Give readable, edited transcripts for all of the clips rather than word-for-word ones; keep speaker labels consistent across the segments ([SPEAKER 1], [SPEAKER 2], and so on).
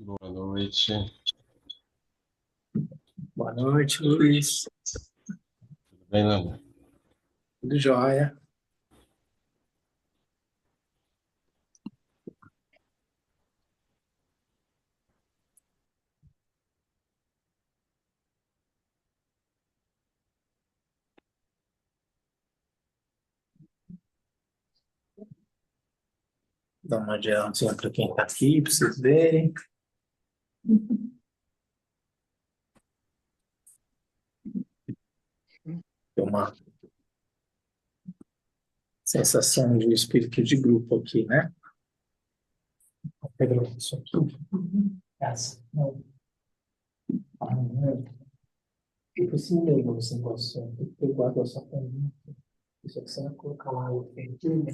[SPEAKER 1] Boa noite,
[SPEAKER 2] Boa noite, Luiz.
[SPEAKER 1] tudo bem, Nanda?
[SPEAKER 2] Tudo jóia? Dá uma geralzinha para quem está aqui, para vocês verem. Tem uma sensação de espírito de grupo aqui, né? Pedro, isso aqui. Essa. Não. Ah, não. Tipo assim, lembra você gosta. Eu guardo a sua pergunta. Isso aqui você vai colocar lá o perfil,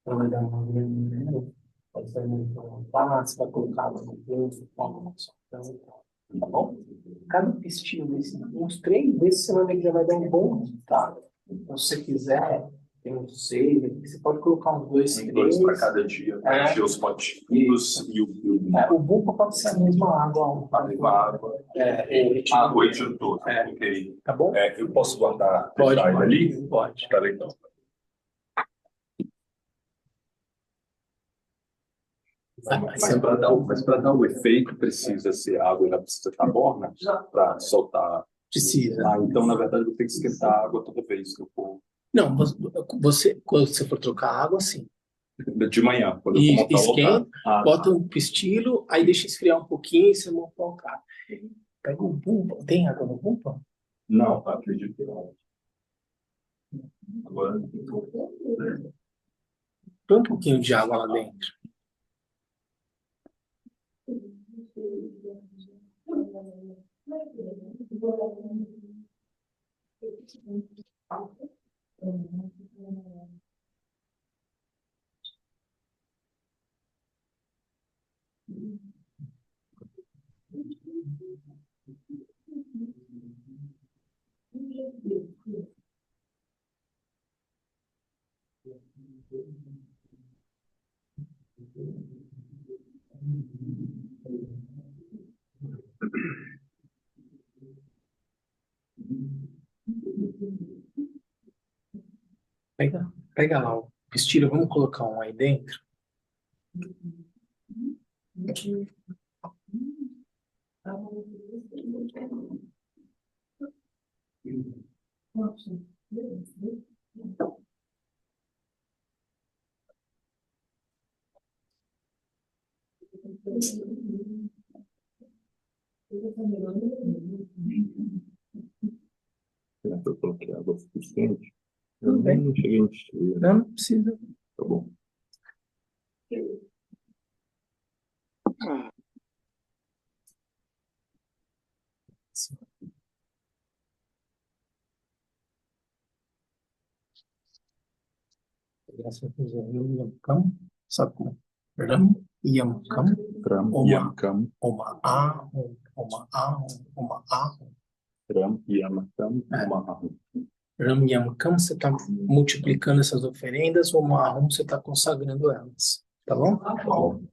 [SPEAKER 2] ela vai dar uma olhada. Pode ser muito fácil, vai colocar lá no bolso, forma sua pergunta. Tá bom? Cada pistinho desse, uns 3 vezes você vai ver que já vai dar um bom resultado. Então, se você quiser, tem um save, você pode colocar uns dois,
[SPEAKER 3] Tem
[SPEAKER 2] três.
[SPEAKER 3] dois para cada dia, para encher os potinhos
[SPEAKER 2] O bumbo pode ser a mesma água.
[SPEAKER 3] a mesma água. Água e extintor. Ok.
[SPEAKER 2] Tá bom?
[SPEAKER 3] Eu posso guardar
[SPEAKER 2] Pode,
[SPEAKER 3] deixar ele
[SPEAKER 2] pode.
[SPEAKER 3] ali?
[SPEAKER 2] Pode.
[SPEAKER 3] Tá legal. Mas para dar o efeito, precisa ser água, ela precisa estar morna para soltar.
[SPEAKER 2] Precisa.
[SPEAKER 3] Então, na verdade, eu tenho que esquentar a água toda vez que eu for.
[SPEAKER 2] Não, quando você for trocar água, sim.
[SPEAKER 3] De manhã, quando eu for
[SPEAKER 2] E
[SPEAKER 3] montar o
[SPEAKER 2] esquenta,
[SPEAKER 3] local.
[SPEAKER 2] bota um pistilo, aí deixa esfriar um pouquinho e você monta o carro. Pega o bumbo. Tem água no bumbo?
[SPEAKER 3] Não, acredito que não. Agora.
[SPEAKER 2] Põe um pouquinho de água lá dentro. Pega lá o pistilho, vamos colocar um aí dentro.
[SPEAKER 3] Eu coloquei água suficiente. Eu
[SPEAKER 2] Tudo bem.
[SPEAKER 3] não cheguei a encher.
[SPEAKER 2] Não, não precisa.
[SPEAKER 3] Tá bom.
[SPEAKER 2] Yamkam, sabe como? Ram, Yamkam,
[SPEAKER 3] Ram,
[SPEAKER 2] Oma,
[SPEAKER 3] Yamkam,
[SPEAKER 2] Oma, Ahum, Oma, Ahum, Oma, Ahum.
[SPEAKER 3] Ram, Yamkam, Maham.
[SPEAKER 2] Ram, Yamkam, você está multiplicando essas oferendas, Oma, Ahum, você está consagrando elas. Tá bom?
[SPEAKER 3] Bom.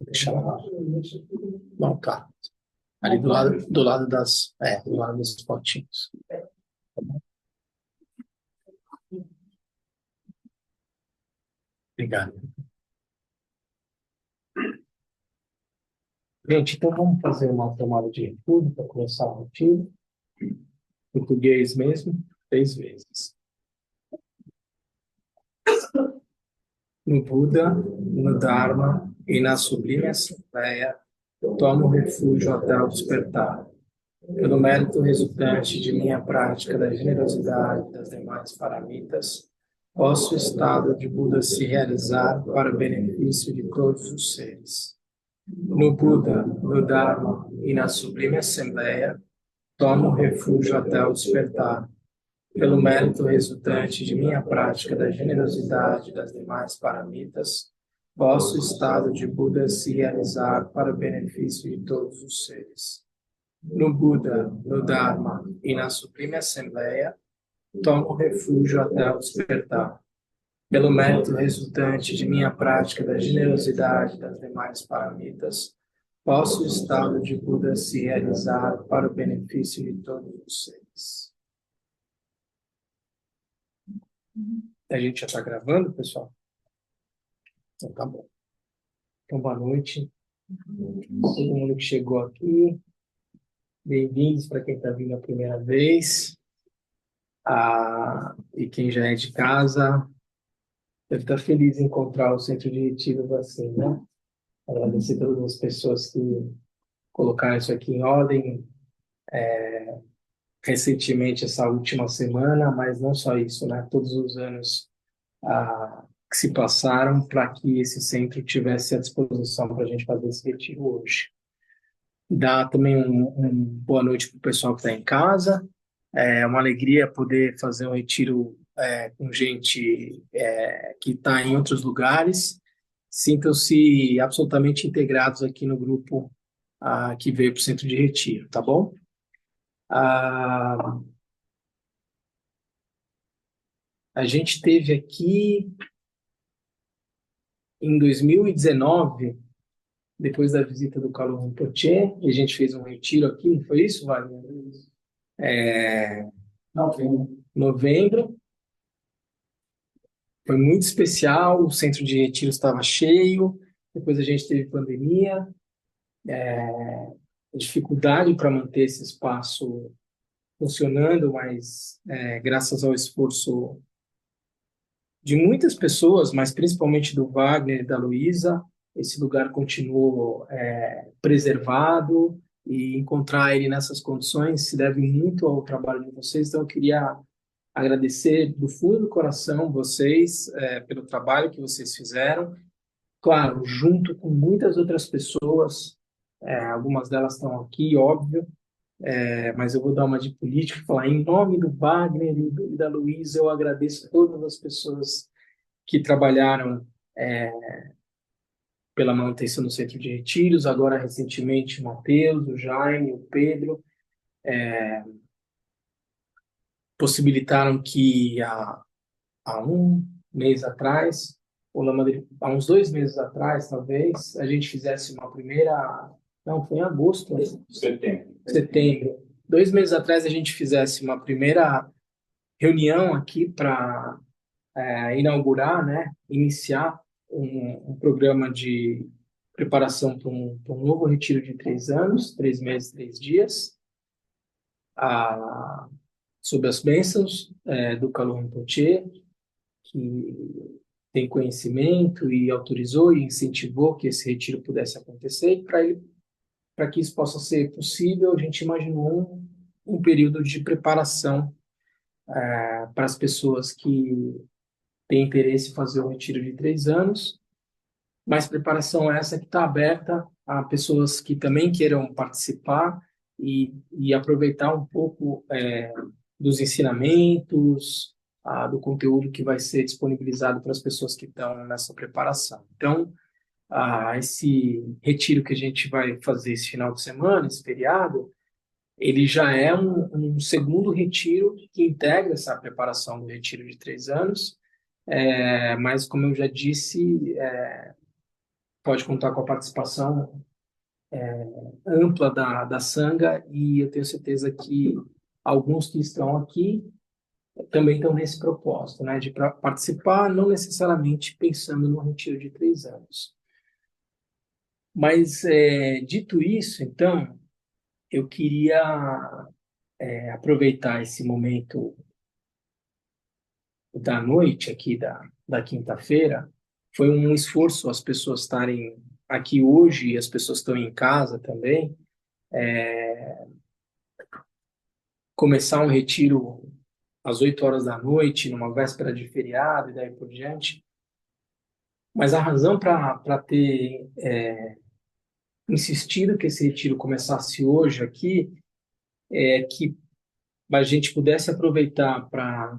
[SPEAKER 2] Deixa lá. Não, tá. Ali do lado dos potinhos. Tá bom? Obrigado. Gente, então vamos fazer uma tomada de refugo para começar a rotina. Português mesmo, 3 vezes. No Buda, no Dharma e na sublime Assembleia, tomo refúgio até o despertar. Pelo mérito resultante de minha prática da generosidade das demais paramitas, posso o estado de Buda se realizar para benefício de todos os seres. No Buda, no Dharma e na sublime Assembleia, tomo refúgio até o despertar. pelo mérito resultante de minha prática da generosidade das demais paramitas, posso o estado de Buda se realizar para o benefício de todos os seres. No Buda, no Dharma e na Suprema Assembleia, tomo refúgio até o despertar. Pelo mérito resultante de minha prática da generosidade das demais paramitas, posso o estado de Buda se realizar para o benefício de todos os seres. A gente já está gravando, pessoal? Então tá bom. Então, boa noite. Todo mundo que chegou aqui. Bem-vindos para quem está vindo a primeira vez. E quem já é de casa, deve estar feliz em encontrar o centro de retiros assim, né? Agradecer a todas as pessoas que colocaram isso aqui em ordem recentemente, essa última semana, mas não só isso, né? Todos os anos que se passaram para que esse centro tivesse à disposição para a gente fazer esse retiro hoje. Dá também boa noite para o pessoal que está em casa. É uma alegria poder fazer um retiro com gente que está em outros lugares. Sintam-se absolutamente integrados aqui no grupo que veio para o centro de retiro, tá bom? A gente teve aqui em 2019, depois da visita do Kalu Rinpoche, e a gente fez um retiro aqui, não foi isso, Wagner? Novembro. Foi muito especial, o centro de retiro estava cheio, depois a gente teve pandemia, dificuldade para manter esse espaço funcionando, mas graças ao esforço de muitas pessoas, mas principalmente do Wagner e da Luísa, esse lugar continuou preservado, e encontrar ele nessas condições se deve muito ao trabalho de vocês. Então eu queria agradecer do fundo do coração vocês pelo trabalho que vocês fizeram, claro, junto com muitas outras pessoas, algumas delas estão aqui, óbvio, mas eu vou dar uma de política e falar em nome do Wagner e da Luísa, eu agradeço a todas as pessoas que trabalharam pela manutenção do centro de retiros, agora recentemente o Matheus, o Jaime, o Pedro, possibilitaram que há um mês atrás, há uns 2 meses atrás, talvez, a gente fizesse uma primeira... Não, foi em agosto. Setembro. 2 meses atrás a gente fizesse uma primeira reunião aqui para inaugurar, né, iniciar um programa de preparação para um novo retiro de 3 anos, 3 meses, 3 dias, sob as bênçãos do Kalu Rinpoche, que tem conhecimento e autorizou e incentivou que esse retiro pudesse acontecer. E para que isso possa ser possível, a gente imaginou um período de preparação para as pessoas que têm interesse em fazer o retiro de 3 anos, mas preparação essa que está aberta a pessoas que também queiram participar e aproveitar um pouco dos ensinamentos, do conteúdo que vai ser disponibilizado para as pessoas que estão nessa preparação. Então, esse retiro que a gente vai fazer esse final de semana, esse feriado, ele já é um segundo retiro que integra essa preparação do retiro de 3 anos, mas, como eu já disse, pode contar com a participação ampla da Sangha, e eu tenho certeza que alguns que estão aqui também estão nesse propósito, né, de participar, não necessariamente pensando no retiro de 3 anos. Mas, dito isso, então, eu queria aproveitar esse momento da noite aqui da quinta-feira. Foi um esforço as pessoas estarem aqui hoje, e as pessoas estão em casa também, começar um retiro às 8 horas da noite, numa véspera de feriado e daí por diante. Mas a razão para ter insistido que esse retiro começasse hoje aqui é que mas a gente pudesse aproveitar para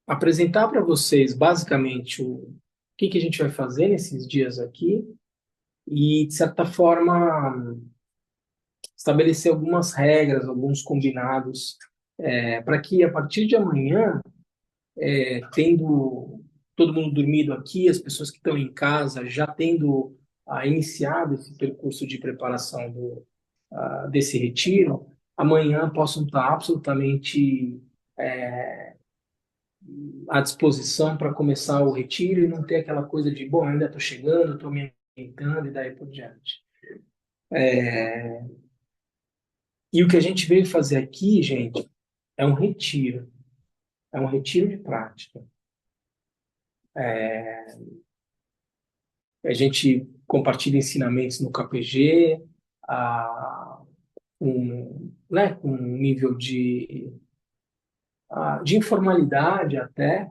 [SPEAKER 2] apresentar para vocês basicamente o que a gente vai fazer nesses dias aqui e, de certa forma, estabelecer algumas regras, alguns combinados, para que a partir de amanhã, tendo todo mundo dormido aqui, as pessoas que estão em casa já tendo iniciado esse percurso de preparação desse retiro, amanhã possam estar absolutamente à disposição para começar o retiro e não ter aquela coisa de, bom, ainda estou chegando, estou me ambientando e daí por diante. E o que a gente veio fazer aqui, gente, é um retiro. É um retiro de prática. A gente compartilha ensinamentos no KPG, com um nível de informalidade até,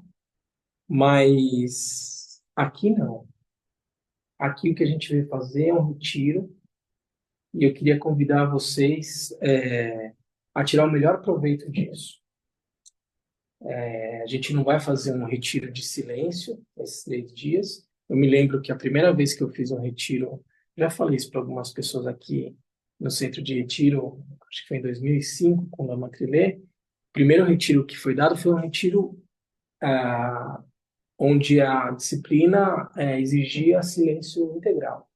[SPEAKER 2] mas aqui não. Aqui o que a gente veio fazer é um retiro e eu queria convidar vocês a tirar o melhor proveito disso. A gente não vai fazer um retiro de silêncio esses 3 dias. Eu me lembro que a primeira vez que eu fiz um retiro, já falei isso para algumas pessoas aqui no centro de retiro, acho que foi em 2005, com Lama Trilê. O primeiro retiro que foi dado foi um retiro onde a disciplina exigia silêncio integral.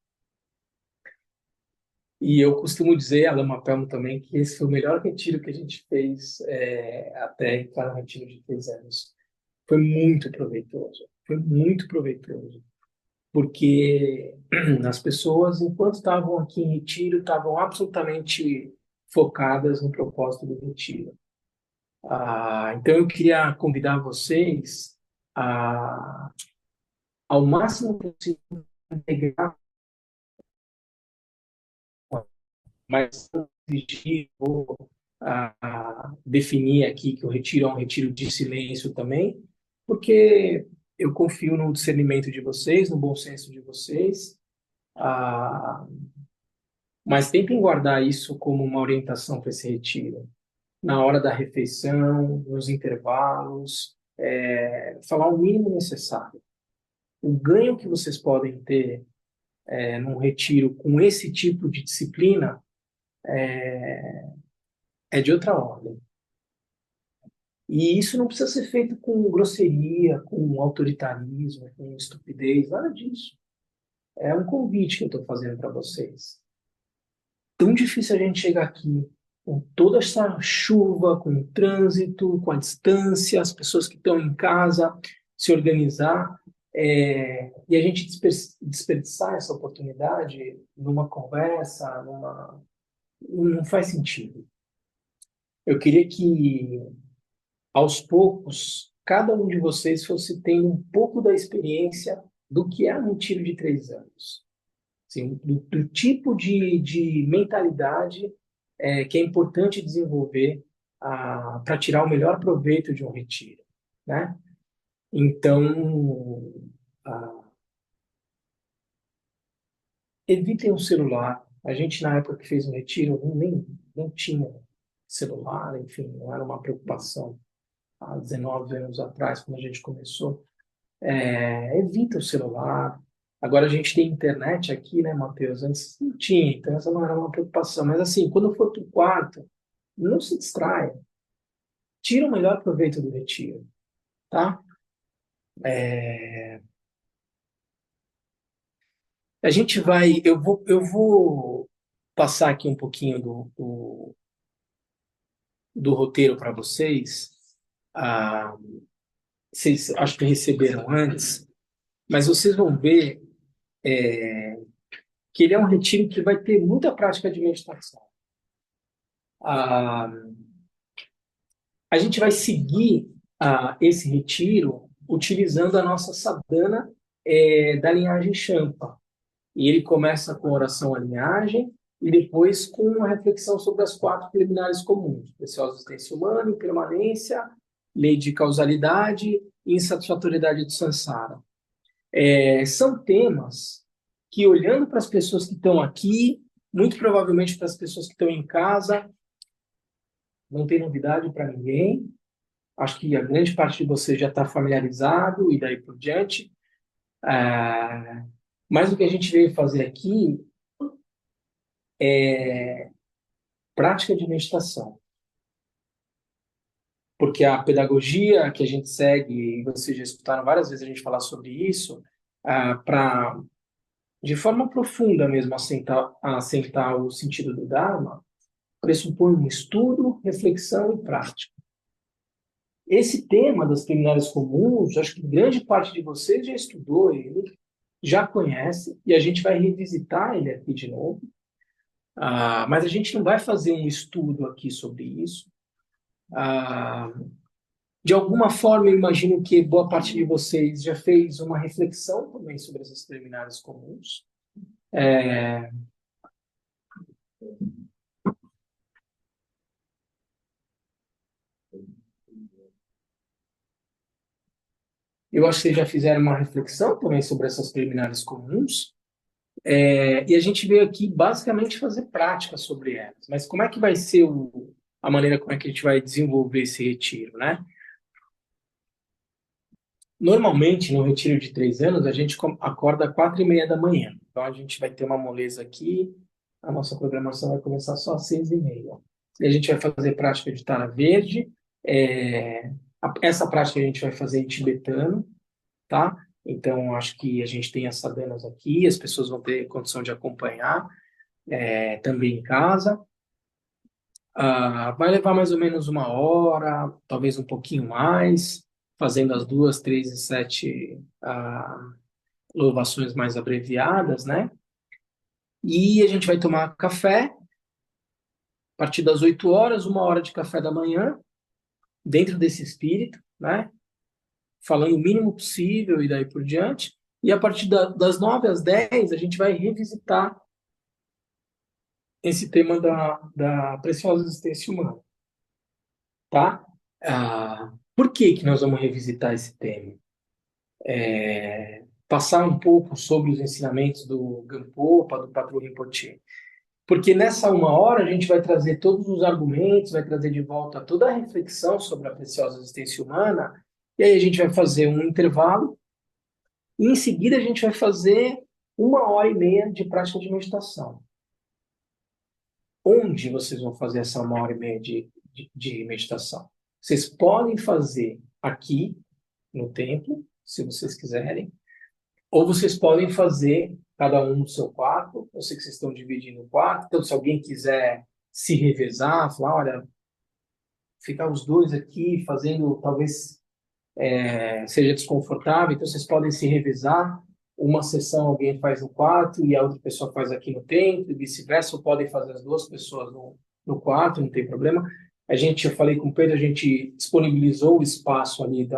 [SPEAKER 2] E eu costumo dizer, a Lama Pelmo também, que esse foi o melhor retiro que a gente fez até entrar no retiro de 3 anos. Foi muito proveitoso. Foi muito proveitoso. Porque as pessoas, enquanto estavam aqui em retiro, estavam absolutamente focadas no propósito do retiro. Então, eu queria convidar vocês ao máximo possível, integrar, mas não exigir ou definir aqui que o retiro é um retiro de silêncio também, porque eu confio no discernimento de vocês, no bom senso de vocês, mas tentem guardar isso como uma orientação para esse retiro. Na hora da refeição, nos intervalos, falar o mínimo necessário. O ganho que vocês podem ter num retiro com esse tipo de disciplina é de outra ordem. E isso não precisa ser feito com grosseria, com autoritarismo, com estupidez, nada disso. É um convite que eu estou fazendo para vocês. Tão difícil a gente chegar aqui com toda essa chuva, com o trânsito, com a distância, as pessoas que estão em casa, se organizar, e a gente desperdiçar essa oportunidade numa conversa, não faz sentido. Eu queria que, aos poucos, cada um de vocês fosse tendo um pouco da experiência do que é um retiro de 3 anos. Assim, do tipo de mentalidade que é importante desenvolver para tirar o melhor proveito de um retiro, né? Então, evitem o celular. A gente, na época que fez um retiro, nem tinha celular, enfim, não era uma preocupação há 19 anos atrás, quando a gente começou. Evita o celular. Agora a gente tem internet aqui, né, Matheus? Antes não tinha, então essa não era uma preocupação. Mas assim, quando for para o quarto, não se distraia. Tira o melhor proveito do retiro, tá? A gente vai, eu vou passar aqui um pouquinho do roteiro para vocês. Vocês acho que receberam antes, mas vocês vão ver que ele é um retiro que vai ter muita prática de meditação. A gente vai seguir esse retiro utilizando a nossa sadhana da linhagem Champa. E ele começa com oração à linhagem e depois com uma reflexão sobre as 4 preliminares comuns: preciosa existência humana, impermanência, lei de causalidade e insatisfatoriedade do samsara. São temas que, olhando para as pessoas que estão aqui, muito provavelmente para as pessoas que estão em casa, não tem novidade para ninguém. Acho que a grande parte de você já está familiarizado e daí por diante. Ah, mas o que a gente veio fazer aqui é prática de meditação. Porque a pedagogia que a gente segue, e vocês já escutaram várias vezes a gente falar sobre isso, para, de forma profunda mesmo, assentar o sentido do Dharma, pressupõe um estudo, reflexão e prática. Esse tema das preliminares comuns, acho que grande parte de vocês já estudou ele, já conhece, e a gente vai revisitar ele aqui de novo. Mas a gente não vai fazer um estudo aqui sobre isso. De alguma forma, eu imagino que boa parte de vocês já fez uma reflexão também sobre essas preliminares comuns. Eu acho que vocês já fizeram uma reflexão também sobre essas preliminares comuns. E a gente veio aqui basicamente fazer prática sobre elas. Mas como é que vai ser a maneira como é que a gente vai desenvolver esse retiro, né? Normalmente, no retiro de 3 anos, a gente acorda às 4:30 da manhã. Então, a gente vai ter uma moleza aqui. A nossa programação vai começar só às 6:30. E a gente vai fazer prática de tara verde. Essa prática a gente vai fazer em tibetano, tá? Então, acho que a gente tem as sadhanas aqui. As pessoas vão ter condição de acompanhar também em casa. Vai levar mais ou menos 1 hora, talvez um pouquinho mais, fazendo as 2, 3 e 7 louvações mais abreviadas, né? E a gente vai tomar café, a partir das 8 horas, 1 hora de café da manhã, dentro desse espírito, né? Falando o mínimo possível e daí por diante. E a partir das 9 às 10, a gente vai revisitar esse tema da preciosa existência humana, tá? Por que que nós vamos revisitar esse tema? Passar um pouco sobre os ensinamentos do Gampopa, do Patrul Rinpoche. Porque nessa 1 hora a gente vai trazer todos os argumentos, vai trazer de volta toda a reflexão sobre a preciosa existência humana, e aí a gente vai fazer um intervalo, e em seguida a gente vai fazer 1 hora e meia de prática de meditação. Onde vocês vão fazer essa 1 hora e meia de meditação? Vocês podem fazer aqui no templo, se vocês quiserem, ou vocês podem fazer cada um no seu quarto. Eu sei que vocês estão dividindo o quarto, então se alguém quiser se revezar, falar, olha, ficar os dois aqui fazendo, talvez seja desconfortável, então vocês podem se revezar. Uma sessão alguém faz no quarto e a outra pessoa faz aqui no templo, e vice-versa, ou podem fazer as duas pessoas no quarto, não tem problema. Eu falei com o Pedro, a gente disponibilizou o espaço ali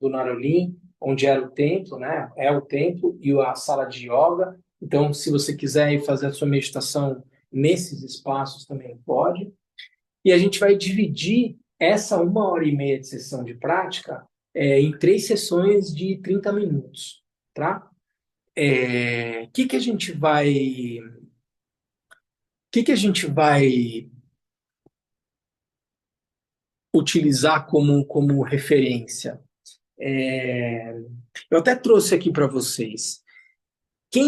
[SPEAKER 2] do Narolim, onde era o templo, né? É o templo e a sala de yoga. Então, se você quiser ir fazer a sua meditação nesses espaços, também pode. E a gente vai dividir essa 1 hora e meia de sessão de prática em 3 sessões de 30 minutos, tá? Que a gente vai... que a gente vai utilizar como referência? Eu até trouxe aqui para vocês. E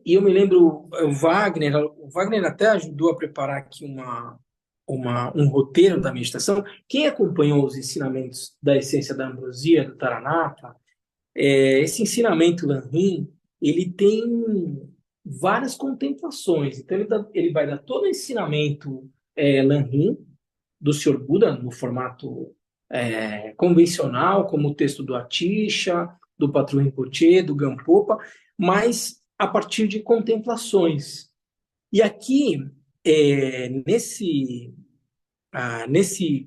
[SPEAKER 2] eu me lembro, o Wagner até ajudou a preparar aqui um roteiro da meditação. Quem acompanhou os ensinamentos da essência da ambrosia, do Taranaka, esse ensinamento Lanrim, ele tem várias contemplações. Então, ele vai dar todo o ensinamento Lanrim, do Sr. Buda, no formato convencional, como o texto do Atisha, do Patrul Rinpoche, do Gampopa, mas a partir de contemplações. E aqui, nesse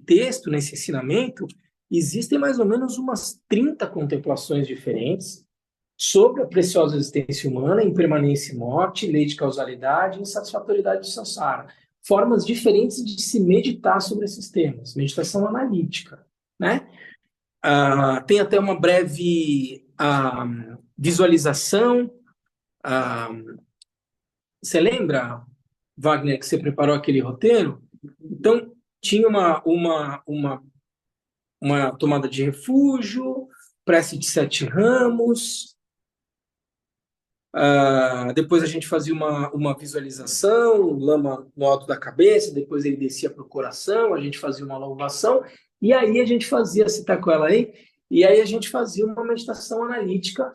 [SPEAKER 2] texto, nesse ensinamento, existem mais ou menos umas 30 contemplações diferentes sobre a preciosa existência humana, impermanência e morte, lei de causalidade e insatisfatoriedade de samsara. Formas diferentes de se meditar sobre esses temas. Meditação analítica, né? Tem até uma breve visualização. Você lembra, Wagner, que você preparou aquele roteiro? Então, tinha uma tomada de refúgio, prece de 7 ramos. Depois a gente fazia uma visualização, lama no alto da cabeça, depois ele descia para o coração, a gente fazia uma louvação, e aí a gente fazia, você está com ela aí? E aí a gente fazia uma meditação analítica,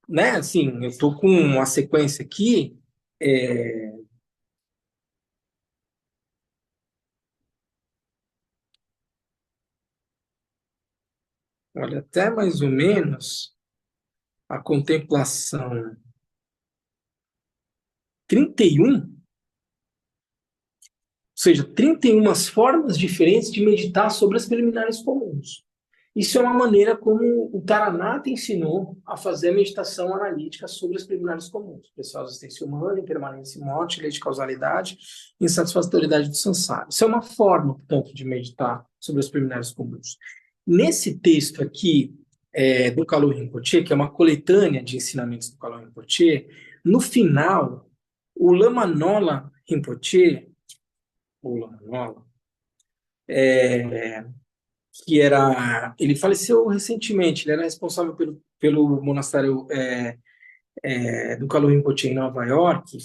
[SPEAKER 2] né? Assim, eu estou com uma sequência aqui, olha, até mais ou menos a contemplação 31, ou seja, 31 formas diferentes de meditar sobre as preliminares comuns. Isso é uma maneira como o Taranata ensinou a fazer a meditação analítica sobre as preliminares comuns. Pessoal, existência humana, impermanência e morte, lei de causalidade, insatisfatoriedade do samsara. Isso é uma forma, portanto, de meditar sobre as preliminares comuns. Nesse texto aqui, do Kalu Rinpoche, que é uma coletânea de ensinamentos do Kalu Rinpoche, no final, o Lama Nola Rinpoche, o Lama Nola, ele faleceu recentemente, ele era responsável pelo monastério do Kalu Rinpoche em Nova York.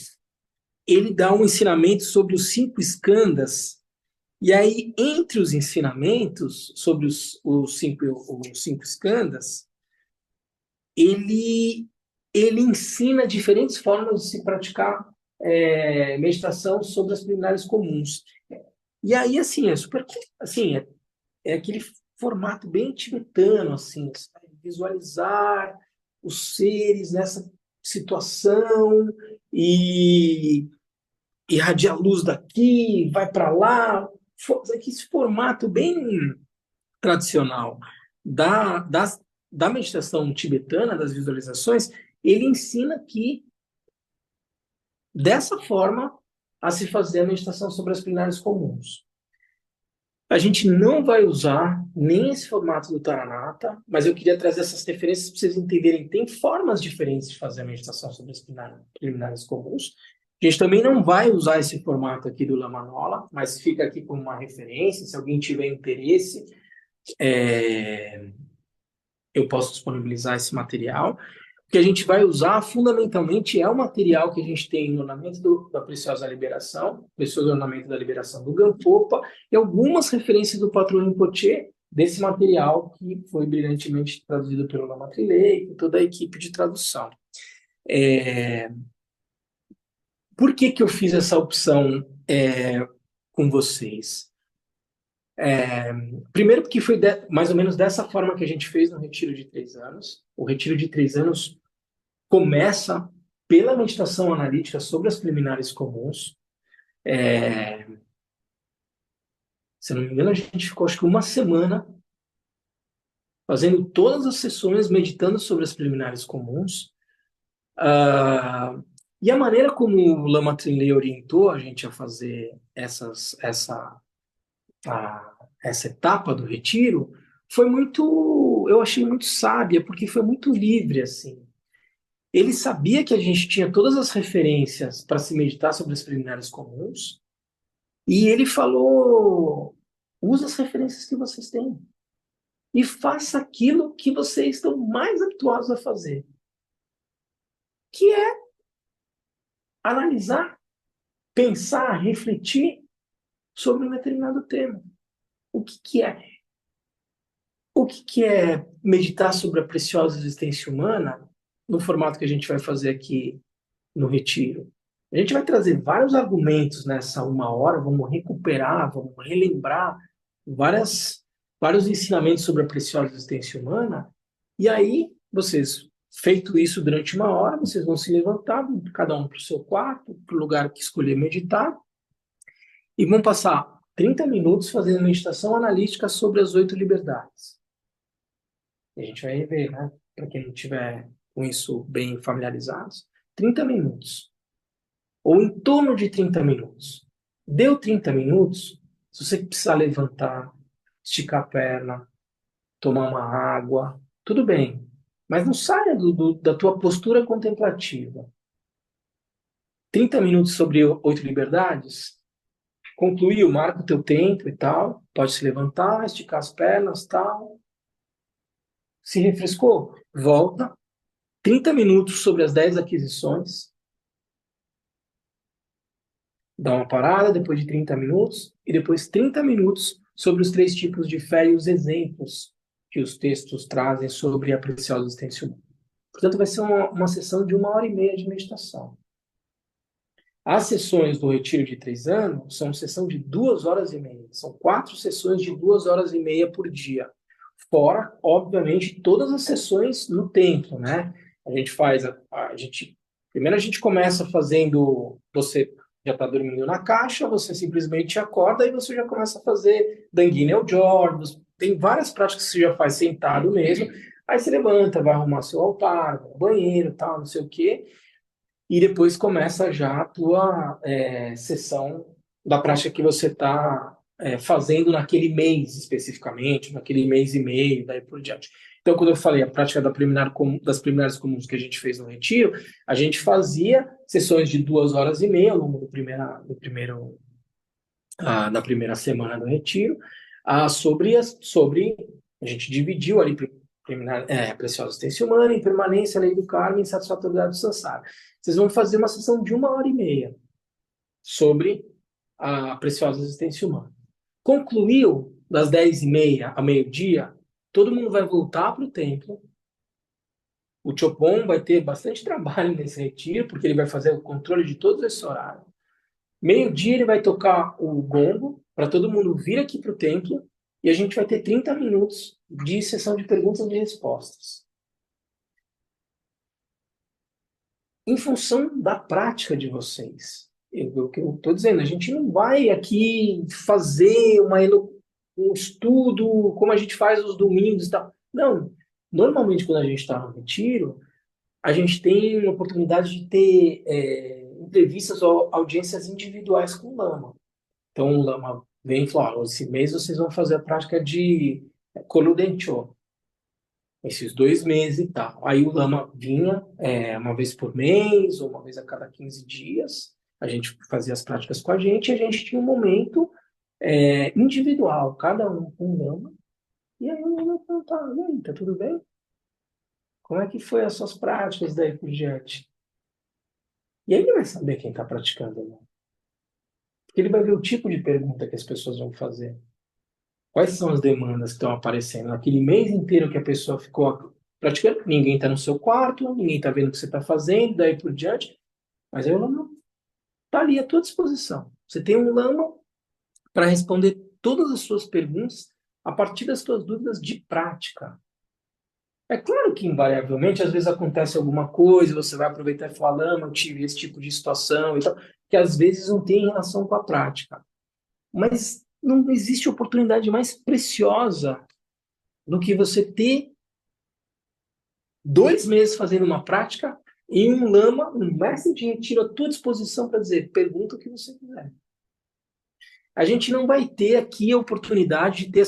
[SPEAKER 2] Ele dá um ensinamento sobre os 5 skandhas, e aí, entre os ensinamentos sobre os cinco skandhas, ele ensina diferentes formas de se praticar meditação sobre as preliminares comuns. E aí, assim, assim, é aquele formato bem tibetano, assim, visualizar os seres nessa situação e irradia a luz daqui, vai para lá. Esse formato bem tradicional da, da, da meditação tibetana, das visualizações, ele ensina que, dessa forma, a se fazer a meditação sobre as plenárias comuns. A gente não vai usar nem esse formato do Taranata, mas eu queria trazer essas referências para vocês entenderem. Tem formas diferentes de fazer a meditação sobre as preliminares comuns. A gente também não vai usar esse formato aqui do Lama Nola, mas fica aqui como uma referência. Se alguém tiver interesse, eu posso disponibilizar esse material. O que a gente vai usar, fundamentalmente, é o material que a gente tem no ornamento da Preciosa Liberação, Precioso Ornamento da Liberação do Gampopa, e algumas referências do Patrão Rinpoche, desse material que foi brilhantemente traduzido pelo Lama Trilei e toda a equipe de tradução. Por que eu fiz essa opção com vocês? Primeiro porque foi mais ou menos dessa forma que a gente fez no Retiro de 3 anos. O Retiro de 3 anos começa pela meditação analítica sobre as preliminares comuns. Se não me engano, a gente ficou acho que uma semana fazendo todas as sessões, meditando sobre as preliminares comuns. E a maneira como o Lama Trinley orientou a gente a fazer essa etapa do retiro foi eu achei muito sábia, porque foi muito livre, assim. Ele sabia que a gente tinha todas as referências para se meditar sobre as preliminares comuns, e ele falou: usa as referências que vocês têm e faça aquilo que vocês estão mais habituados a fazer, que é analisar, pensar, refletir sobre um determinado tema. O que é? O que é meditar sobre a preciosa existência humana no formato que a gente vai fazer aqui no retiro? A gente vai trazer vários argumentos nessa 1 hora, vamos recuperar, vamos relembrar vários ensinamentos sobre a preciosa existência humana, e aí, feito isso durante 1 hora, vocês vão se levantar, cada um para o seu quarto, para o lugar que escolher meditar, e vão passar 30 minutos fazendo meditação analítica sobre as 8 liberdades. E a gente vai ver, né? Para quem não tiver com isso bem familiarizados, 30 minutos. Ou em torno de 30 minutos. Deu 30 minutos, se você precisar levantar, esticar a perna, tomar uma água, tudo bem. Mas não saia da tua postura contemplativa. 30 minutos sobre 8 liberdades, Concluiu, marca o teu tempo e tal, pode se levantar, esticar as pernas, tal. Se refrescou, volta, 30 minutos sobre as 10 aquisições, dá uma parada depois de 30 minutos, e depois 30 minutos sobre os 3 tipos de fé e os exemplos que os textos trazem sobre a preciosa existência humana. Portanto, vai ser uma sessão de 1h30 de meditação. As sessões do retiro de 3 anos são sessão de 2h30. São 4 sessões de 2h30 por dia. Fora, obviamente, todas as sessões no templo, né? A gente faz, primeiro a gente começa fazendo, você já está dormindo na caixa, você simplesmente acorda e você já começa a fazer Danguinha Jordan, tem várias práticas que você já faz sentado mesmo, aí você levanta, vai arrumar seu altar, vai ao banheiro, tal, não sei o quê, e depois começa já a tua sessão da prática que você está fazendo naquele mês especificamente, naquele mês e meio, daí por diante. Então, quando eu falei a prática das primárias comuns que a gente fez no retiro, a gente fazia sessões de 2h30 ao longo da primeira semana do retiro, sobre a gente dividiu ali preciosa existência humana, impermanência, lei do karma e insatisfatoriedade do samsara. Vocês vão fazer uma sessão de 1h30 sobre a preciosa existência humana. Concluiu, das 10h30 a meio-dia, todo mundo vai voltar para o templo. O Chopon vai ter bastante trabalho nesse retiro, porque ele vai fazer o controle de todos esses horários. Meio-dia ele vai tocar o gongo, para todo mundo vir aqui para o templo, e a gente vai ter 30 minutos de sessão de perguntas e respostas. Em função da prática de vocês. O que eu estou dizendo, a gente não vai aqui fazer um estudo como a gente faz nos domingos e tal. Não. Normalmente, quando a gente está no retiro, a gente tem a oportunidade de ter entrevistas ou audiências individuais com o Lama. Então, o Lama vem e fala, esse mês vocês vão fazer a prática de Kolu-Dencho. Esses 2 meses e tal. Aí o Lama vinha uma vez por mês, ou uma vez a cada 15 dias. A gente fazia as práticas com a gente, e a gente tinha um momento individual, cada um com o Lama. E aí o Lama perguntava, e aí, tá tudo bem? Como é que foi as suas práticas daí por diante? E aí ele vai saber quem está praticando ou não. Porque ele vai ver o tipo de pergunta que as pessoas vão fazer. Quais são as demandas que estão aparecendo? Naquele mês inteiro que a pessoa ficou praticando, ninguém está no seu quarto, ninguém está vendo o que você está fazendo, daí por diante. Mas aí o Lama está ali à tua disposição. Você tem um Lama para responder todas as suas perguntas a partir das suas dúvidas de prática. É claro que, invariavelmente, às vezes acontece alguma coisa, você vai aproveitar e falar, Lama, eu tive esse tipo de situação e tal, que às vezes não tem relação com a prática. Mas não existe oportunidade mais preciosa do que você ter 2 meses fazendo uma prática e um lama, um mestre de retiro à tua disposição para dizer, pergunta o que você quiser. A gente não vai ter aqui a oportunidade de ter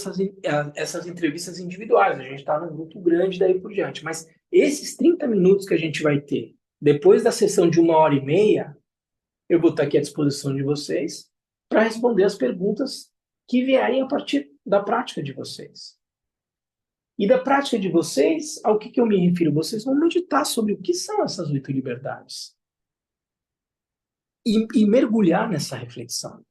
[SPEAKER 2] essas entrevistas individuais. A gente está num grupo grande daí por diante. Mas esses 30 minutos que a gente vai ter, depois da sessão de 1h30, eu vou estar aqui à disposição de vocês para responder as perguntas que vierem a partir da prática de vocês. E da prática de vocês, ao que eu me refiro? Vocês vão meditar sobre o que são essas 8 liberdades. E mergulhar nessa reflexão.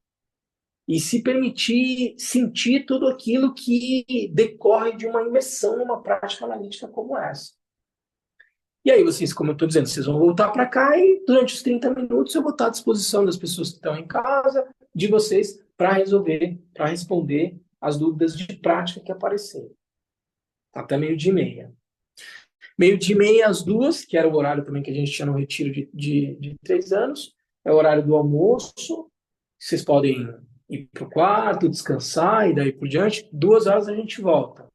[SPEAKER 2] E se permitir sentir tudo aquilo que decorre de uma imersão numa prática analítica como essa. E aí vocês, como eu estou dizendo, vocês vão voltar para cá e durante os 30 minutos eu vou estar à disposição das pessoas que estão em casa, de vocês, para responder as dúvidas de prática que aparecerem. Até 12h30. 12h30 às 2h, que era o horário também que a gente tinha no retiro de 3 anos, é o horário do almoço, vocês podem ir para o quarto, descansar e daí por diante. 2h a gente volta.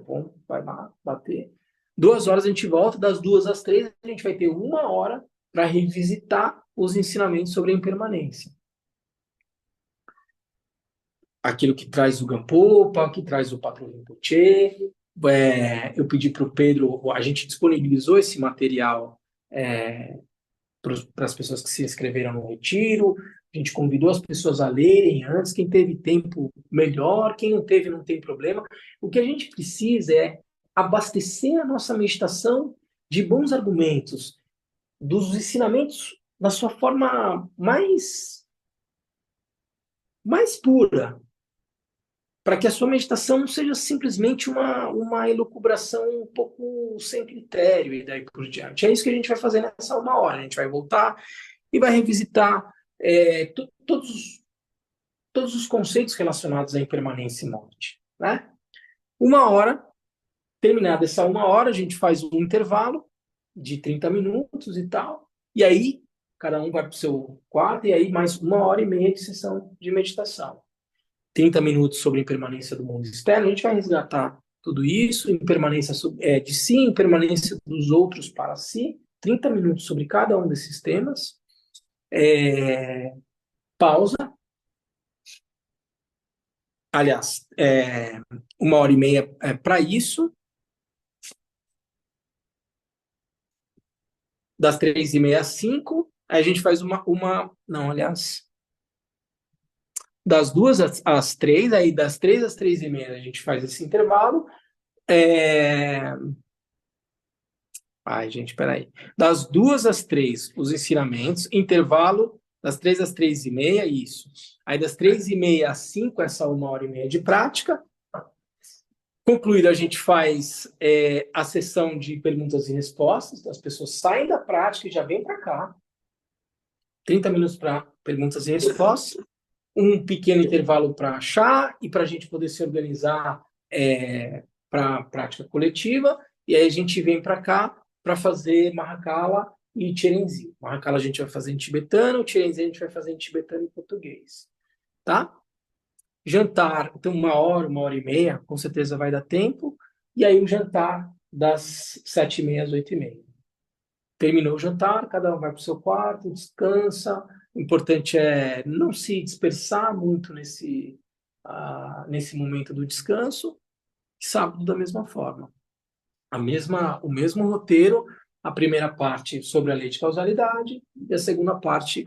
[SPEAKER 2] Bom, vai lá, bater. 2h a gente volta, das 2h às 3h a gente vai ter 1 hora para revisitar os ensinamentos sobre a impermanência. Aquilo que traz o Gampopa, que traz o Patrão Rinpoche. Eu pedi para o Pedro, a gente disponibilizou esse material para as pessoas que se inscreveram no retiro, A gente convidou as pessoas a lerem antes, quem teve tempo melhor, quem não teve não tem problema. O que a gente precisa é abastecer a nossa meditação de bons argumentos, dos ensinamentos na sua forma mais pura, para que a sua meditação não seja simplesmente uma elucubração um pouco sem critério e daí por diante. É isso que a gente vai fazer nessa 1 hora. A gente vai voltar e vai revisitar todos os conceitos relacionados à impermanência e morte. Né? 1 hora, terminada essa 1 hora, a gente faz um intervalo de 30 minutos e tal, e aí cada um vai para o seu quarto, e aí mais 1 hora e meia de sessão de meditação. 30 minutos sobre impermanência do mundo externo, a gente vai resgatar tudo isso, impermanência de si, impermanência dos outros para si, 30 minutos sobre cada um desses temas, pausa, aliás, 1 hora e meia para isso, das 3h30 às 5, aí a gente faz não, aliás, das 2 às 3, aí das 3 às 3h30 a gente faz esse intervalo. Ai, gente, peraí. Das 2 às 3, os ensinamentos, intervalo das 3 às 3h30, isso. Aí das 3h30 às 5, essa 1 hora e meia de prática. Concluído, a gente faz a sessão de perguntas e respostas, as pessoas saem da prática e já vêm para cá. 30 minutos para perguntas e respostas, um pequeno intervalo para chá e para a gente poder se organizar para a prática coletiva, e aí a gente vem para cá para fazer Mahakala e Cherenzi. Mahakala a gente vai fazer em tibetano, Cherenzi a gente vai fazer em tibetano e português. Tá? Jantar, então 1 hora, 1 hora e meia, com certeza vai dar tempo, e aí o jantar das 7h30 às 8h30. Terminou o jantar, cada um vai para o seu quarto, descansa. O importante é não se dispersar muito nesse momento do descanso. Sábado, da mesma forma. O mesmo roteiro, a primeira parte sobre a lei de causalidade e a segunda parte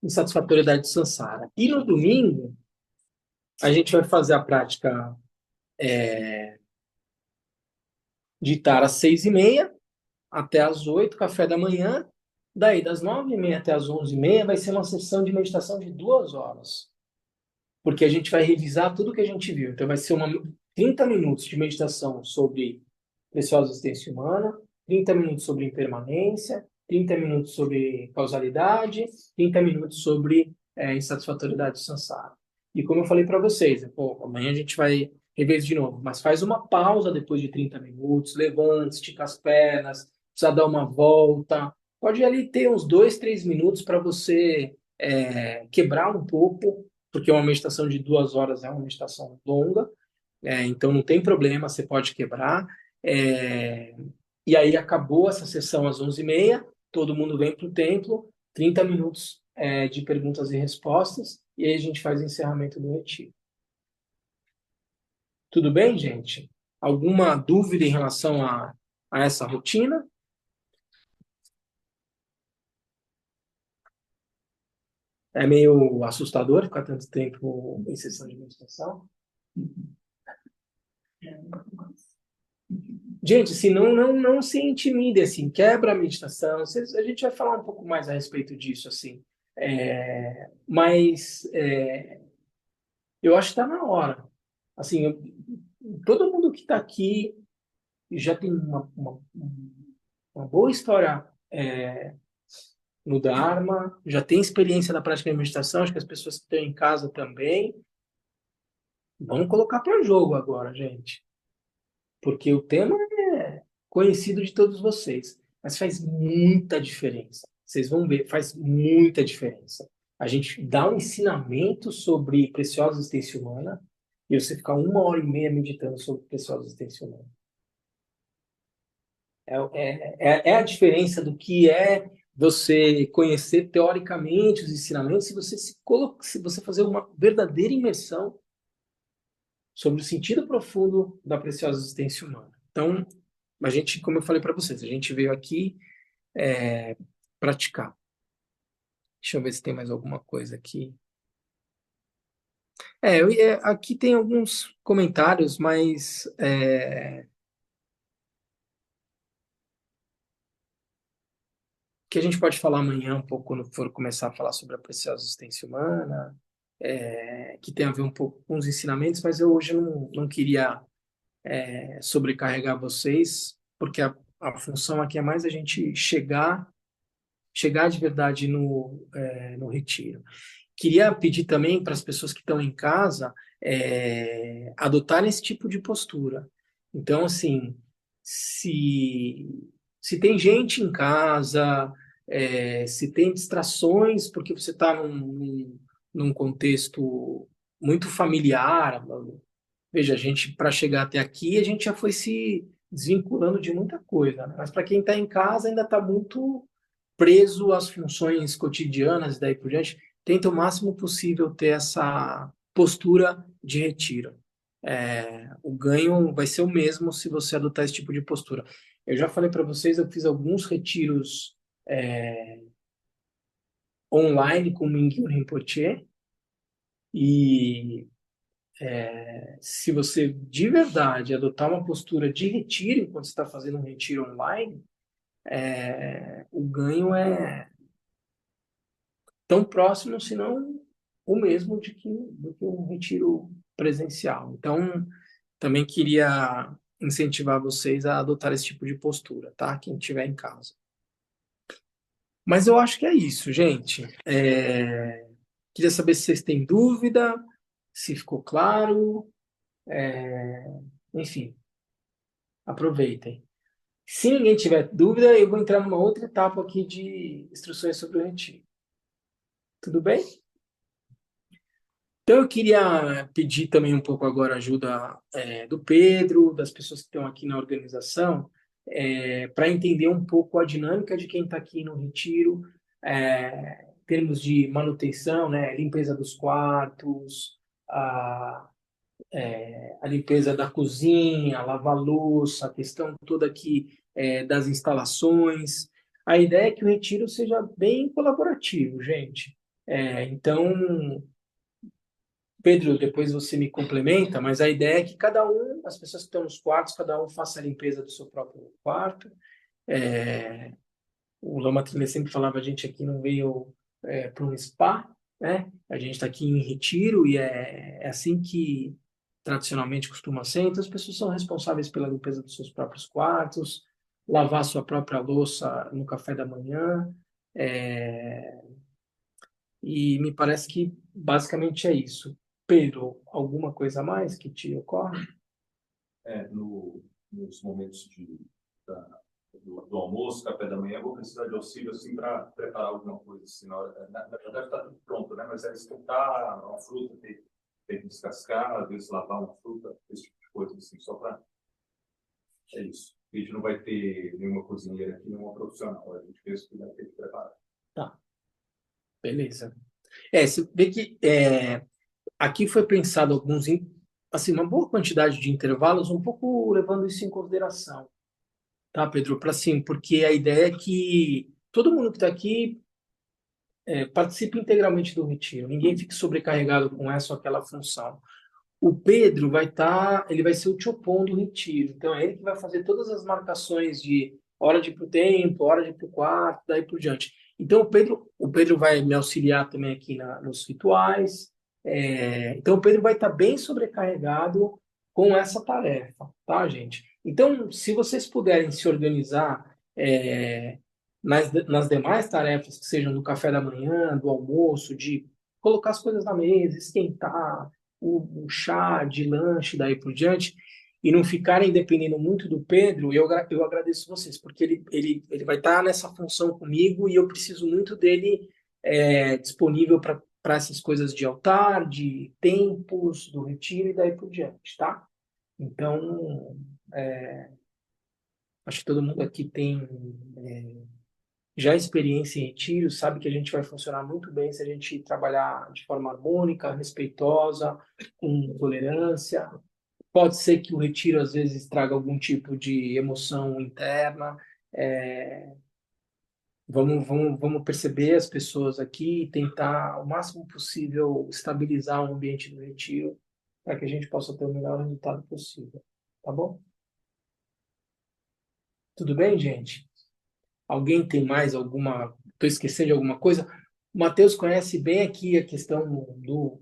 [SPEAKER 2] insatisfatoriedade de Sansara. E no domingo, a gente vai fazer a prática de estar às 6h30 até às 8, café da manhã. Daí, das 9h30 até às 11h30, vai ser uma sessão de meditação de 2 horas. Porque a gente vai revisar tudo que a gente viu. Então, vai ser 30 minutos de meditação sobre preciosa existência humana, 30 minutos sobre impermanência, 30 minutos sobre causalidade, 30 minutos sobre insatisfatoriedade do Sansara. E como eu falei para vocês, amanhã a gente vai rever de novo, mas faz uma pausa depois de 30 minutos, levanta, estica as pernas, precisa dar uma volta. Pode ali ter uns 2, 3 minutos para você quebrar um pouco, porque uma meditação de 2 horas é uma meditação longa, então não tem problema, você pode quebrar. E aí acabou essa sessão às 11h30, todo mundo vem para o templo, 30 minutos de perguntas e respostas, e aí a gente faz o encerramento do retiro. Tudo bem, gente? Alguma dúvida em relação a essa rotina? É meio assustador ficar tanto tempo em sessão de meditação? Gente, se não se intimide, assim, quebra a meditação. A gente vai falar um pouco mais a respeito disso, assim. Mas eu acho que está na hora. Assim, todo mundo que está aqui já tem uma boa história no Dharma, já tem experiência na prática de meditação, acho que as pessoas que estão em casa também. Vamos colocar para jogo agora, gente. Porque o tema é conhecido de todos vocês, mas faz muita diferença. Vocês vão ver, faz muita diferença. A gente dá um ensinamento sobre preciosa existência humana e você ficar 1 hora e meia meditando sobre preciosa existência humana. É a diferença do que é você conhecer teoricamente os ensinamentos se você fazer uma verdadeira imersão sobre o sentido profundo da preciosa existência humana. Então, a gente, como eu falei para vocês, a gente veio aqui praticar. Deixa eu ver se tem mais alguma coisa aqui. Aqui tem alguns comentários, mas que a gente pode falar amanhã um pouco quando for começar a falar sobre a preciosa existência humana, que tem a ver um pouco com os ensinamentos, mas eu hoje não queria sobrecarregar vocês, porque a função aqui é mais a gente chegar de verdade no retiro. Queria pedir também para as pessoas que estão em casa adotarem esse tipo de postura. Então, assim, se tem gente em casa, se tem distrações, porque você está num contexto muito familiar. Veja, a gente, para chegar até aqui, a gente já foi se desvinculando de muita coisa, né? Mas para quem está em casa, ainda está muito preso às funções cotidianas e daí por diante. Tenta o máximo possível ter essa postura de retiro. O ganho vai ser o mesmo se você adotar esse tipo de postura. Eu já falei para vocês, eu fiz alguns retiros online com o Mingyur Rinpoche, e se você de verdade adotar uma postura de retiro enquanto você está fazendo um retiro online, o ganho é tão próximo, se não o mesmo do que um retiro presencial. Então, também queria incentivar vocês a adotar esse tipo de postura, tá? Quem estiver em casa. Mas eu acho que é isso, gente. Queria saber se vocês têm dúvida, se ficou claro. Enfim, aproveitem. Se ninguém tiver dúvida, eu vou entrar numa outra etapa aqui de instruções sobre o retiro. Tudo bem? Então, eu queria pedir também um pouco agora a ajuda do Pedro, das pessoas que estão aqui na organização, para entender um pouco a dinâmica de quem está aqui no retiro, em termos de manutenção, né, limpeza dos quartos, a, a limpeza da cozinha, lavar louça, a questão toda aqui das instalações. A ideia é que o retiro seja bem colaborativo, gente. Então, Pedro, depois você me complementa, mas a ideia é que as pessoas que estão nos quartos, cada um faça a limpeza do seu próprio quarto. É, o Lama Trilha sempre falava, a gente aqui não veio para um spa, né? A gente está aqui em retiro e é assim que tradicionalmente costuma ser. Então, as pessoas são responsáveis pela limpeza dos seus próprios quartos, lavar sua própria louça no café da manhã. É, e me parece que basicamente é isso. Pedro, alguma coisa a mais que te ocorre?
[SPEAKER 3] Nos momentos do almoço, café da manhã, eu vou precisar de auxílio assim para preparar alguma coisa. Assim, na verdade, está tudo pronto, né? Mas é esquentar uma fruta, tem que descascar, às vezes lavar uma fruta, esse tipo de coisa, assim, só para. É isso. A gente não vai ter nenhuma cozinheira aqui, nenhuma profissional. A gente fez o que vai ter que preparar.
[SPEAKER 2] Tá, beleza. Você vê que aqui foi pensado assim, uma boa quantidade de intervalos, um pouco levando isso em consideração, tá, Pedro? Para assim, porque a ideia é que todo mundo que está aqui participe integralmente do retiro, ninguém fique sobrecarregado com essa ou aquela função. O Pedro ele vai ser o Chopon do retiro. Então, é ele que vai fazer todas as marcações de hora de ir para o templo, hora de ir para o quarto, daí por diante. Então, o Pedro vai me auxiliar também aqui nos rituais. Então, o Pedro vai estar bem sobrecarregado com essa tarefa, tá, gente? Então, se vocês puderem se organizar nas demais tarefas, que sejam do café da manhã, do almoço, de colocar as coisas na mesa, esquentar, o chá de lanche, daí por diante, e não ficarem dependendo muito do Pedro, eu agradeço vocês, porque ele vai estar nessa função comigo e eu preciso muito dele disponível para essas coisas de altar, de tempos, do retiro e daí por diante, tá? Então, acho que todo mundo aqui tem já experiência em retiro, sabe que a gente vai funcionar muito bem se a gente trabalhar de forma harmônica, respeitosa, com tolerância. Pode ser que o retiro às vezes traga algum tipo de emoção interna, é, Vamos perceber as pessoas aqui e tentar o máximo possível estabilizar o ambiente do retiro para que a gente possa ter o melhor resultado possível. Tá bom? Tudo bem, gente? Alguém tem mais alguma... Estou esquecendo de alguma coisa? O Matheus conhece bem aqui a questão do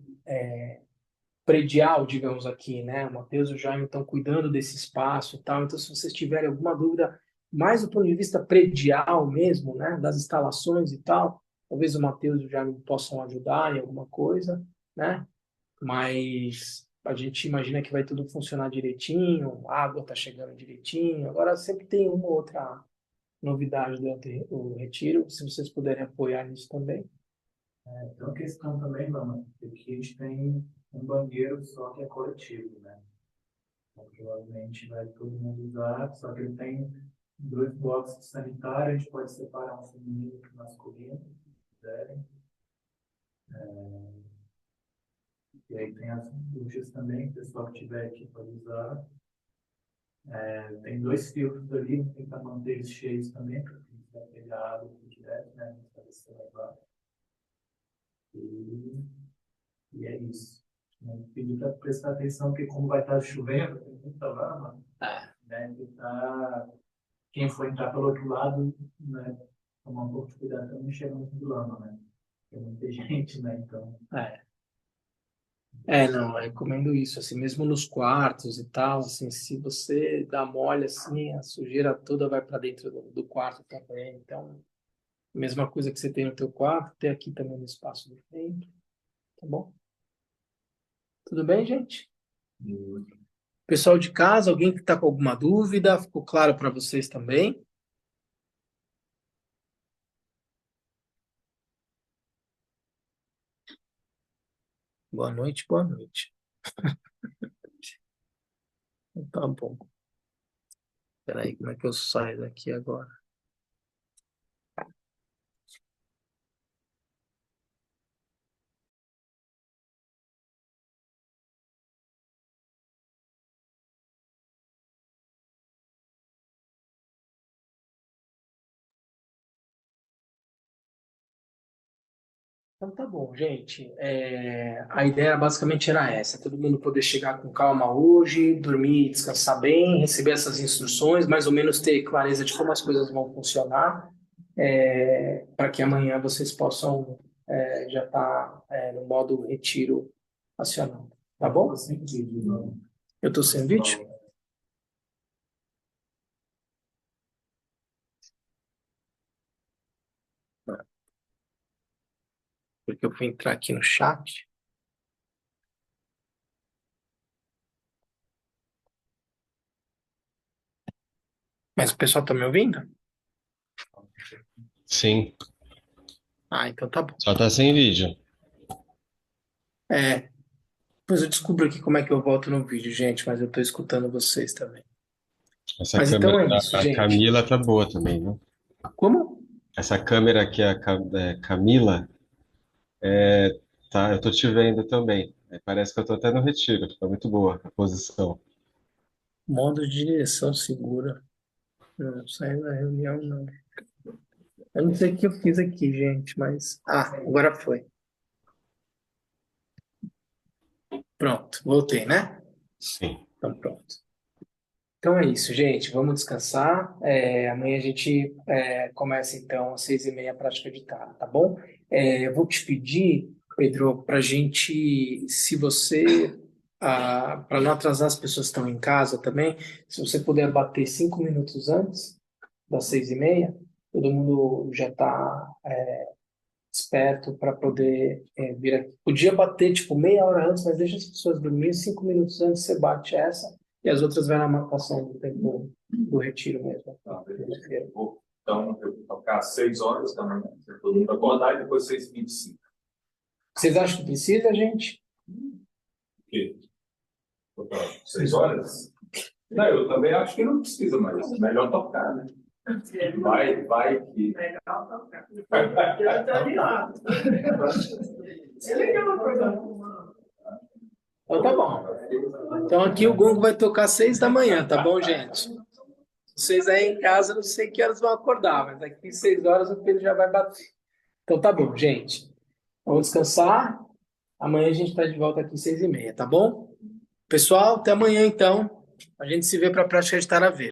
[SPEAKER 2] predial, digamos aqui, né? O Matheus e o Jaime estão cuidando desse espaço e tal. Então, se vocês tiverem alguma dúvida, mais do ponto de vista predial mesmo, né? Das instalações e tal, talvez o Matheus e o Jaime possam ajudar em alguma coisa, né? Mas a gente imagina que vai tudo funcionar direitinho, a água está chegando direitinho. Agora, sempre tem uma ou outra novidade durante o retiro, se vocês puderem apoiar nisso também.
[SPEAKER 4] Tem uma questão também, mano, é que a gente tem um banheiro só que é coletivo, né? Então, provavelmente vai todo mundo usar, só que ele tem 2 blocos sanitários, a gente pode separar um feminino e um masculino, se quiserem. E aí tem as duchas também, o pessoal que tiver aqui pode usar. Tem 2 filtros ali, vamos tentar manter eles cheios também, para que não vai pegar água aqui direto, né? Não vai descer lá embaixo. E é isso. Pedir para prestar atenção, porque como vai estar chovendo, tem muita lama, né? Quem for entrar pelo outro lado, né? Tomar um pouco de cuidado para não enxergar muito de lama, né? Tem muita gente, né? Então.
[SPEAKER 2] Não, eu recomendo isso, assim, mesmo nos quartos e tal, assim, se você dá mole, assim, a sujeira toda vai para dentro do quarto também, então, mesma coisa que você tem no teu quarto, tem aqui também no espaço do dentro, tá bom? Tudo bem, gente? Pessoal de casa, alguém que está com alguma dúvida, ficou claro para vocês também? Boa noite, boa noite. Tá bom. Espera aí, como é que eu saio daqui agora? Então tá bom, gente. A ideia basicamente era essa: todo mundo poder chegar com calma hoje, dormir, descansar bem, receber essas instruções, mais ou menos ter clareza de como as coisas vão funcionar, para que amanhã vocês possam já estar no modo retiro acionado. Tá bom? Eu estou sem vídeo? Porque eu fui entrar aqui no chat. Mas o pessoal está me ouvindo?
[SPEAKER 1] Sim,
[SPEAKER 2] Ah, então tá bom.
[SPEAKER 1] só tá sem vídeo.
[SPEAKER 2] Depois eu descubro aqui como é que eu volto no vídeo, gente, mas eu estou escutando vocês também.
[SPEAKER 1] Essa
[SPEAKER 2] Mas então
[SPEAKER 1] câmera
[SPEAKER 2] é isso,
[SPEAKER 1] da
[SPEAKER 2] gente.
[SPEAKER 1] Camila tá boa também, né?
[SPEAKER 2] Como?
[SPEAKER 1] Essa câmera aqui, Camila, tá, eu tô te vendo também. Parece que eu tô até no retiro, tá muito boa a posição.
[SPEAKER 2] Modo de direção segura. Não, saiu da reunião, não. Eu não sei o que eu fiz aqui, gente, mas... Ah, agora foi. Pronto, voltei, né?
[SPEAKER 1] Sim.
[SPEAKER 2] Então, pronto. Então é isso, gente. Vamos descansar. Amanhã a gente começa, então, às 6h30 a prática de ditada, tá bom? Eu vou te pedir, Pedro, para gente, se você... para não atrasar as pessoas que estão em casa também, se você puder bater 5 minutos antes das 6h30, todo mundo já está esperto para poder vir aqui. Podia bater tipo meia hora antes, mas deixa as pessoas dormir. 5 minutos antes você bate essa e as outras vai na marcação do tempo do retiro mesmo.
[SPEAKER 3] Tá, beleza. Então, eu vou tocar às 6 horas da manhã. Todo mundo acordar e depois 6h25.
[SPEAKER 2] Vocês acham que precisa, gente?
[SPEAKER 3] O quê? 6 horas? Não, eu também acho que não precisa, mas é melhor tocar, né? Vai que.
[SPEAKER 5] Legal tocar. Eu tô ali lá. É legal tocar.
[SPEAKER 2] Então tá bom. Então aqui o gongo vai tocar 6 da manhã, tá bom, gente? Vocês aí em casa, não sei que horas vão acordar, mas daqui 6 horas o filho já vai bater. Então tá bom, gente. Vamos descansar. Amanhã a gente tá de volta aqui 6h30, tá bom? Pessoal, até amanhã então. A gente se vê para a prática de Taravê.